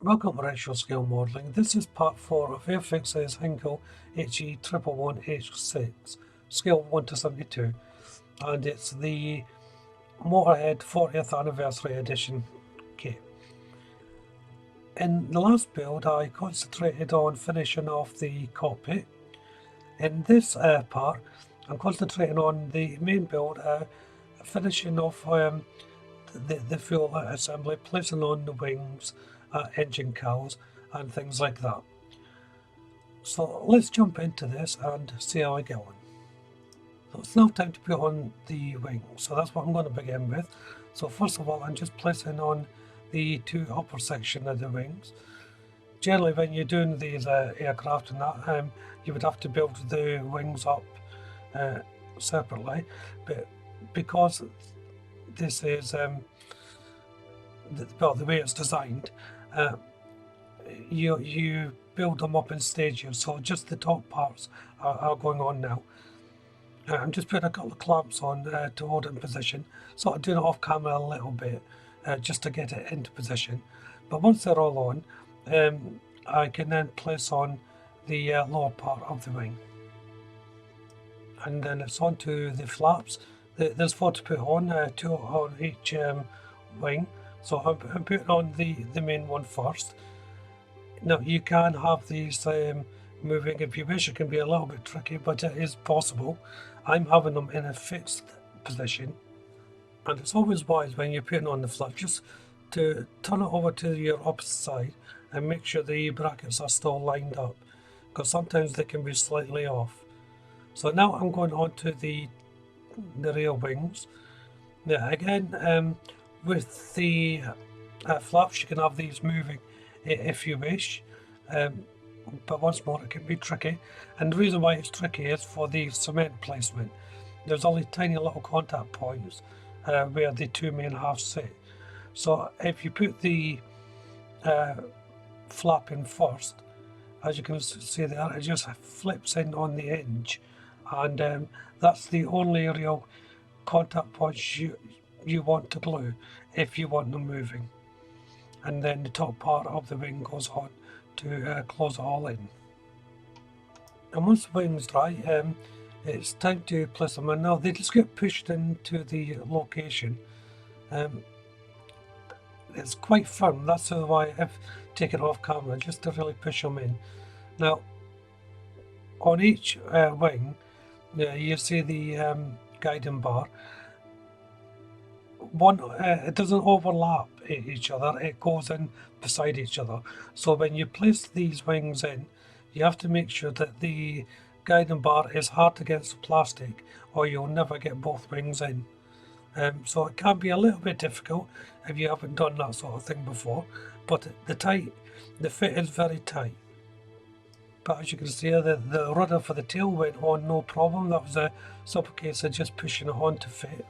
Welcome to Retro Scale Modelling. This is part 4 of AIrfix's Heinkel HE111 H-6, scale 1 to 72, and it's the Motorhead 40th Anniversary Edition kit. In the last build I concentrated on finishing off the cockpit. In this part I'm concentrating on the main build, finishing off the fuel assembly, placing on the wings, engine cowls and things like that. So let's jump into this and see how I get on. So it's now time to put on the wing, so that's what I'm going to begin with. So first of all, I'm just placing on the two upper section of the wings. Generally when you're doing these aircraft and that, you would have to build the wings up separately, but because this is the way it's designed, you build them up in stages, so just the top parts are going on now. I'm just putting a couple of clamps on to hold it in position, sort of doing it off camera a little bit, just to get it into position. But once they're all on, I can then place on the lower part of the wing. And then it's onto the flaps. There's 4 to put on, 2 on each wing. So I'm putting on the main one first. Now you can have these moving if you wish. It can be a little bit tricky, but it is possible. I'm having them in a fixed position, and it's always wise when you're putting on the flap just to turn it over to your opposite side and make sure the brackets are still lined up, because sometimes they can be slightly off. So now I'm going on to the rear wings. Now again, with the flaps you can have these moving if you wish, but once more it can be tricky, and the reason why it's tricky is for the cement placement. There's only tiny little contact points where the two main halves sit. So if you put the flap in first, as you can see there, it just flips in on the hinge, and that's the only real contact points you want to glue if you want them moving. And then the top part of the wing goes on to close it all in. And once the wing's dry, it's time to place them in. Now they just get pushed into the location. It's quite firm, that's why I've taken it off camera, just to really push them in. Now on each wing, you see the guiding bar. One, it doesn't overlap each other, it goes in beside each other. So when you place these wings in, you have to make sure that the guiding bar is hard against the plastic, or you'll never get both wings in. So it can be a little bit difficult if you haven't done that sort of thing before, but the fit is very tight. But as you can see, the rudder for the tail went on no problem. That was a simple case of just pushing it on to fit.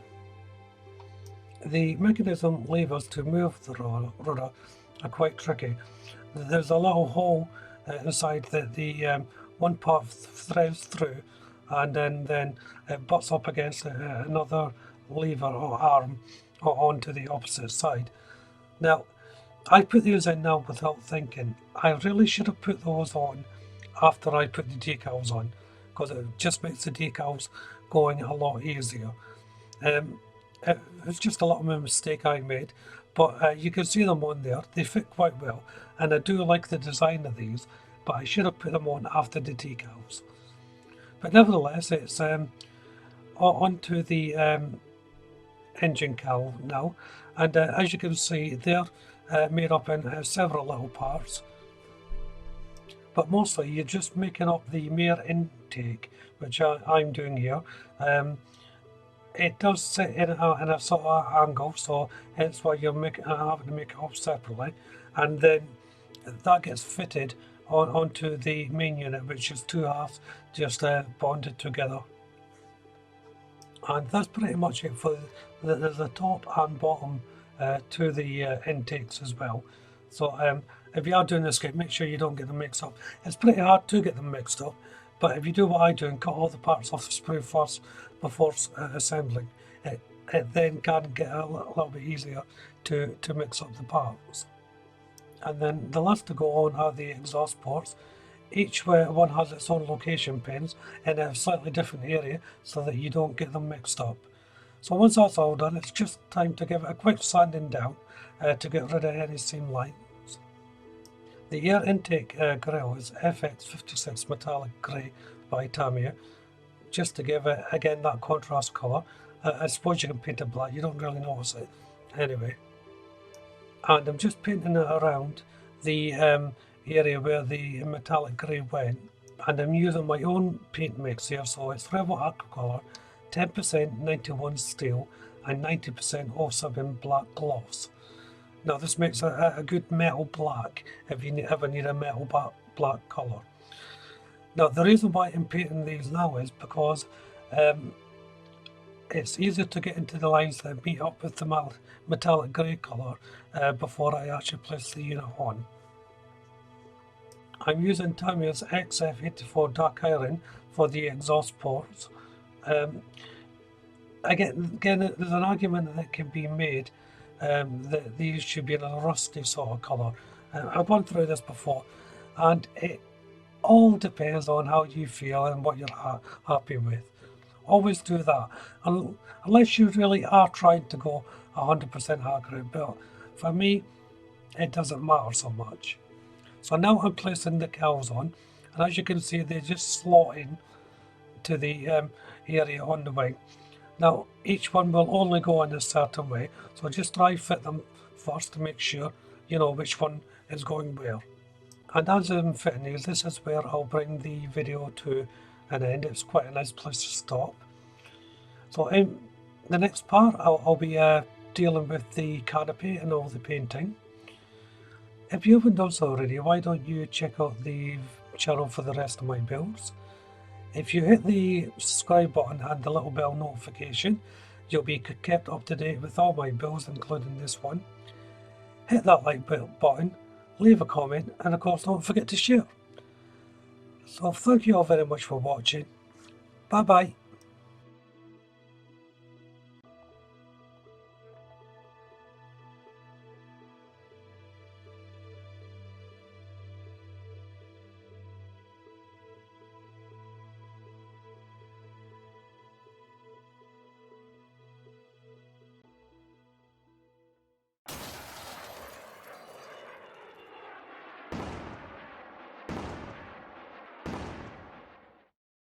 The mechanism levers to move the rudder are quite tricky. There's a little hole inside that the one part threads through, and then it butts up against another lever or arm onto the opposite side. Now, I put these in now without thinking. I really should have put those on after I put the decals on, because it just makes the decals going a lot easier. It's just a little mistake I made, but you can see them on there. They fit quite well, and I do like the design of these, but I should have put them on after the decals. But nevertheless, it's onto the engine cowl now, and as you can see, they're made up in several little parts. But mostly you're just making up the mere intake, which I'm doing here. It does sit in a sort of angle, so hence why you're having to make it up separately, and then that gets fitted onto the main unit, which is 2 halves just bonded together. And that's pretty much it for the top and bottom to the intakes as well. So if you are doing this kit, make sure you don't get them mixed up. It's pretty hard to get them mixed up, but if you do what I do and cut all the parts off the sprue first before assembling, it then can get a little bit easier to mix up the parts. And then the last to go on are the exhaust ports. Each one has its own location pins in a slightly different area so that you don't get them mixed up. So once that's all done, it's just time to give it a quick sanding down to get rid of any seam lines. The air intake grille is FX56 metallic grey by Tamiya, just to give it again that contrast colour. I suppose you can paint it black, you don't really notice it anyway. And I'm just painting it around the area where the metallic grey went, and I'm using my own paint mix here, so it's Revol Aquacolor, 10% 91 steel and 90% 07 black gloss. Now this makes a good metal black if you ever need a metal black colour. Now the reason why I'm painting these now is because it's easier to get into the lines that meet up with the metallic grey colour before I actually place the unit on. I'm using Tamiya's XF84 dark iron for the exhaust ports. Again, there's an argument that can be made that these should be in a rusty sort of colour. I've gone through this before, and it all depends on how you feel and what you're happy with. Always do that, unless you really are trying to go 100% accurate, but for me, it doesn't matter so much. So now I'm placing the cowls on, and as you can see, they just slot in to the area on the wing. Now, each one will only go in a certain way, so just try fit them first to make sure you know which one is going where. And as I'm fitting these, this is where I'll bring the video to an end. It's quite a nice place to stop. So in the next part, I'll be dealing with the canopy and all the painting. If you haven't done so already, why don't you check out the channel for the rest of my builds? If you hit the subscribe button and the little bell notification, you'll be kept up to date with all my builds, including this one. Hit that like button, leave a comment, and of course don't forget to share. So thank you all very much for watching. Bye bye.